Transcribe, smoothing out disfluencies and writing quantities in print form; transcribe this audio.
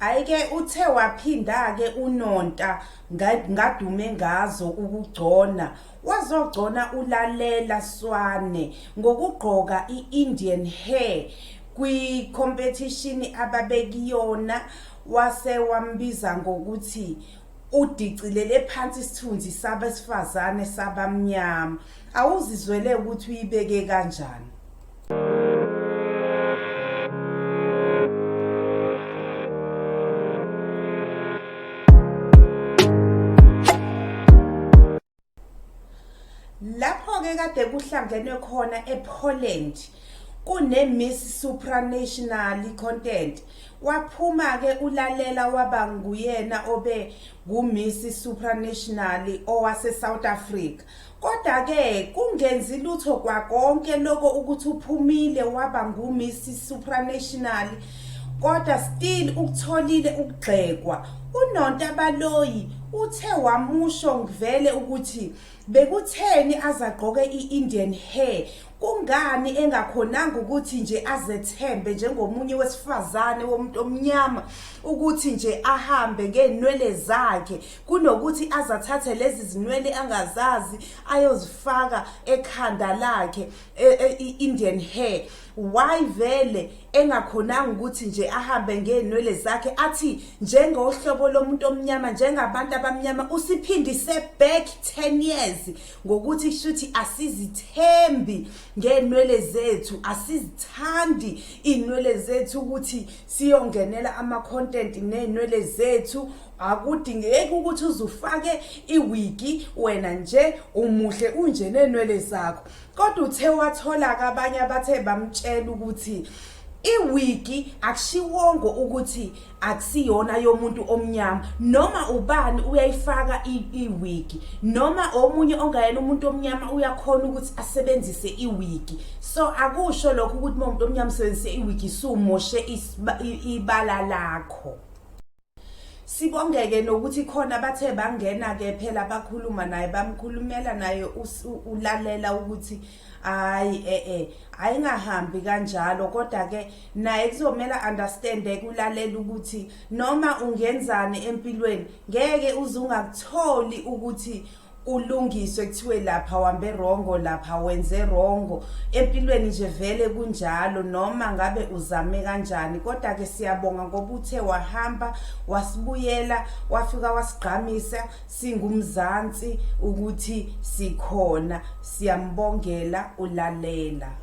Ayike uthe waphinda ke uNonta ngadume ngazo ukugcona wazogcona ulalela Swane ngokugqoka iIndian hair kwi-competition ababekiyona wase wambiza ngokuthi udicilele phansi isithunzi sabesifazane sabamnyama. Awuzizwele ukuthi uyibeke kanjani? Lapho ke kade kuhlangenwe khona ePoland kune Miss Supranational content waphuma ke ulalela waba nguyena obe nguMiss Supranational owase South Africa. Kodwa ke kungenzi lutho kwakonke lokho ukuthi uphumile waba nguMiss Supranational, kodwa still ukutholile ukugxekwa. uNonta Baloyi uthe wamusho ngivele ukuthi bekutheni azagqoke iIndian hair, kungani engakhonanga ukuthi nje azethembe njengomunye wesifazane womuntu omnyama ukuthi nje ahambe ngezinwele zakhe kunokuthi azathathe lezi zinwele angazazi ayozifaka ekhanda lakhe iIndian hair. Why vele engakhonanga ukuthi nje ahambe ngezinwele zakhe athi njengohlobo lomuntu omnyama njengabantu abamnyama usiphindise back 10 years ngokuthi shuthi asizithembi ngezinwele zethu, asizithandi inwele zethu ukuthi siyongenela ama content nezinwele zethu. Akudingeki ukuthi uzufake iwigi wena nje umuhle unje nenwele zakho. Kodwa uthe wathola abanye abathe bamtshela ukuthi iwigi akushiwongo ukuthi akusiyona yomuntu omnyama, noma ubani uyayifaka iwigi, noma omunye ongayena umuntu omnyama uyakhona ukuthi asebenzise iwigi. So akusho lokho ukuthi umuntu omnyama usebenzise iwigi sumoshe ibala lakho. Sibongeke nokuthi khona bathe bangena ke phela bakhuluma naye bamkhulumela naye ulalela ukuthi ayingahambi kanjalo, kodwa ke naye kuzomela understand ulalela ukuthi noma ungenzani empilweni ngeke uzungakutholi ukuthi ulungiswe kuthiwe lapha wambe wrongo lapha wenze wrongo. Empilweni nje vele kunjalo noma ngabe uzame kanjani, kodwa ke siyabonga ngoba uthe wahamba wasibuyela wafika wasigqamisa singumzansi ukuthi sikhona. Siyambongela ulalela.